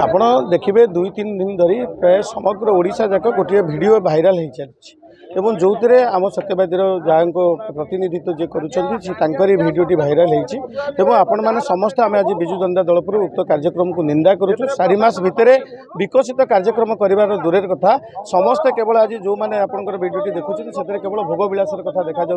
ଆପଣ ଦେଖିବେ 2-3 दिन धरी प्राय समग्र ओडिशा जाक गोटे वीडियो भाइराल हो चली एवं जो आम सत्यवादी जहाँ प्रतिनिधित्व जी करी भिडटी भाइराल हो आपण मैंने समस्त आम आज विजु जनता दल पर उक्त कार्यक्रम को निंदा करुँ। 4 मास भितर विकसित कार्यक्रम कर दूर कथा समस्ते केवल आज जो मैंने आपंकर भिडटी देखुं से केवल भोग विलासर कथा देखा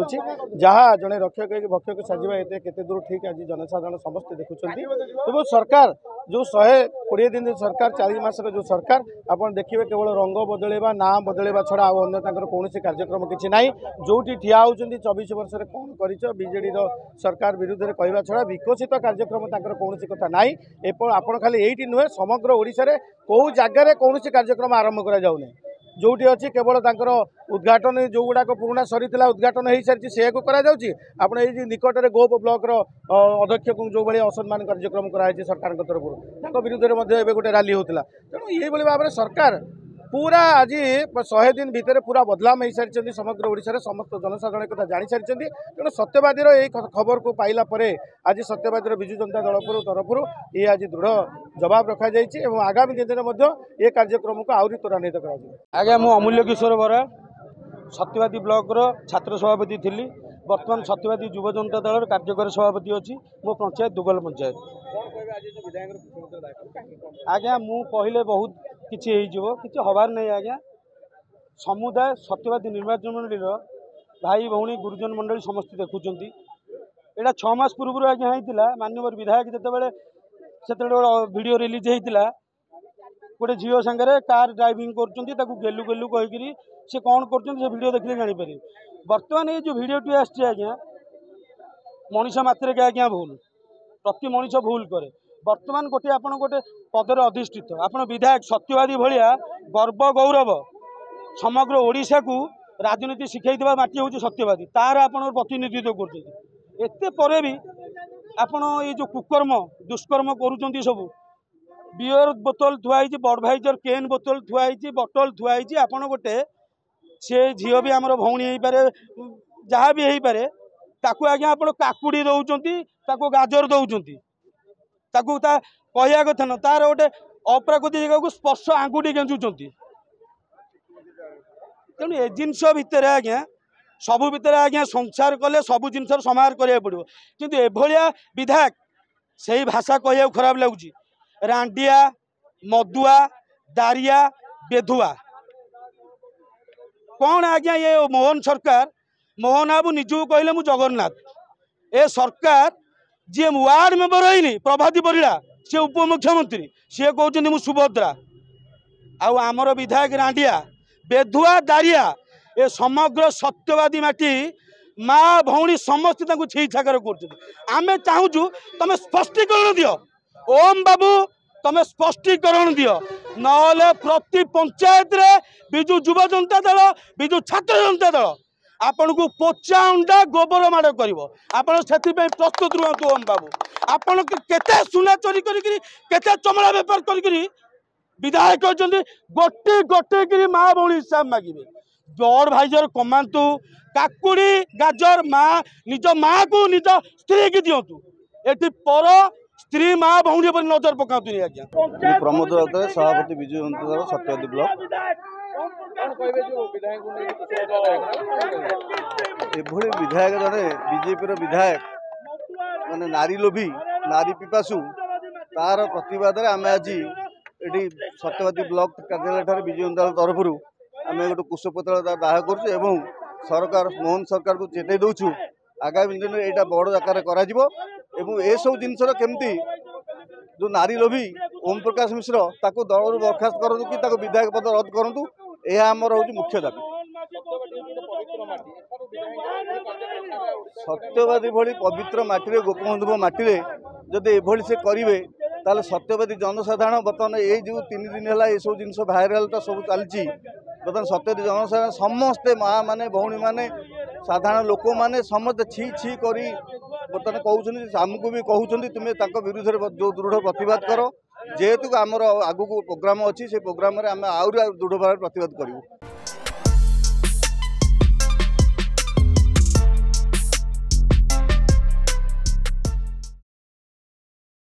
जहाँ जड़े रक्षक भक्षक साजिबा एते केते दूर ठीक आज जनसाधारण समस्ते देखुं। सरकार जो 120 दिन सरकार 4 मास जो सरकार आपन देखिए केवल रंग बदलेबा ना बदलेबा छड़ा अन्य कौन कार्यक्रम किसी ना जोटी ठिया होती 24 वर्ष कौन कर बीजेडी सरकार विरुद्ध में कहवा छड़ा विकसित कार्यक्रम कौन कथा ना आपड़ खाली यही नुहे समग्र ओडिशा रे कौ जगार कौन कार्यक्रम आरंभ करा जाउने जोटी अच्छी केवल उद्घाटन जो गुड़ाक पुराना सरी उद्घाटन हो सारी से आपड़ ये निकट में गोप ब्लॉक अध्यक्ष को जो भाई असम्मान कार्यक्रम कराई सरकार तरफ विरुद्ध में गोटे रैली होता तेणु ये भाव में सरकार पूरा आज 100 दिन भितर पूरा बदलाव हो सारी समग्र ओडिशा रे समस्त जनसाधारण कथा जानी सारी तेणु सत्यवादी खबर को पाइला परे आज सत्यवादी विजु जनता दल तरफ ये आज दृढ़ जवाब रखा जाइए और आगामी दिन में ये कार्यक्रम को आहरी त्वरान्वित करा। आज्ञा मु अमूल्य किशोर बरा सत्यवादी ब्लॉक छात्र सभापति थी बर्तमान सत्यवादी युव जनता दल कार्यकारी सभापति अच्छी मो पंचायत दुगल पंचायत आज्ञा मु कहले बहुत किसी किसी हबार नहीं आज्ञा समुदाय सत्यवादी निर्वाचन मंडल भाई भौणी गुरुजन मंडली समस्त देखुं यहाँ 6 मास पूर्व आज्ञा होता माननीय विधायक जिते वीडियो रिलीज होता गोटे झील सांगे कार ड्राइविंग कर गेलु गेलु कहीकि सी कौन कर वीडियो देखिए जापर बर्तमान ये जो भिडटी आज्ञा मनीष मात्र के आज्ञा भूल प्रति मनीष भूल करे बर्तमान गोटे आप गोटे पदर अधिष्ठित आपन विधायक सत्यवादी भाया गर्व गौरव समग्र ओडिशा को राजनीति शिखा माटी हूँ सत्यवादी तार आप प्रतिनिधित्व कर भी आपण ये जो कुकर्म दुष्कर्म करुँच सब बियर बोतल थुआई बडभाइजर केन बोतल थुआई बटल थुआई आपड़ गोटे सी झील भी आमर भौणी हो पारे जहाँ भी हो पारे ताकू आज्ञा आप काकुड़ी दौरान गाजर दौरान कहया कथा न तार गोटे अप्राकृतिक जगह को स्पर्श आंगुठी गेंजुंट तेणु ए जिनस भितर आज्ञा सबू भितर आज्ञा संसार कले सबू जिन समाहार करा पड़ो किंतु एभलिया विधायक से भाषा कहया खराब लगुच रांडिया मदुआ दारिया बेधुआ कौन आज्ञा ये मोहन सरकार मोहन बाबू निजू कहले मु जगन्नाथ ए सरकार जी वार्ड मेंबर होनी प्रभाती परिड़ा सी उपमुख्यमंत्री सी कहते मु सुभद्रा आमर विधायक रांडिया बेधुआ दारिया ए समग्र सत्यवादी माटी माँ भौणी समस्त छी छाकर कर चाहूँ तुम स्पष्टीकरण दियो ओम बाबू तुम स्पष्टीकरण दियो ना प्रति पंचायत रे विजु युवा जनता दल विजु छात्र जनता दल आपण को पोचा अंडा गोबर माड़ कर प्रस्तुत रुहतु ओम बाबू आपण केते सुना चोरी करते चमड़ा बेपार कर विधायक गोटे गोटे माँ भौणी हिसाब मागिबे बड़ भाईजर कमातु काकुड़ी गाजर माँ निज माँ को निज स्त्री की दिंतु ये पर स्त्री माँ भौणी पर नजर पकातुनि आज्ञा प्रमोद राउत सभापति विजु जनता दल सत्यवादी ब्लॉक एभली विधायक जड़े बीजेपी विधायक माने नारी लोभी नारी पिपासु तार प्रतिवाद आम आज ये सत्यवादी ब्लॉक कार्यालय विजु जनता दल तरफ आम गोटे कुशपत्र दाह करूँ सरकार मोहन सरकार को चेताई दौचु आगामी दिन में यहाँ बड़ आकार कर सब जिनसर केमती जो नारी लोभी ओम प्रकाश मिश्र ताको दल बर्खास्त करूँ कि विधायक पद रद्द करूँ यह आमर हूँ मुख्य दाबी सत्यवादी भली पवित्र माटी गोपबंधु माटी जदि एभली से करेंगे ताले सत्यवादी जनसाधारण बर्तमान ये जो 3 दिन है ये सब जिन भाइराल तो सब चलती बर्तमान सत्यवादी जनसाधारण समस्ते माँ माने भौणी माने साधारण लोक मैंने समस्त छी छी कर बर्तमान कहते आमको भी कहते तुम्हें विरुद्ध जो दृढ़ प्रतिवाद कर जेहेतु आमर आगू प्रोग्राम अच्छी से प्रोग्राम आम आहरी दृढ़ भाव प्रतिवाद करूँ।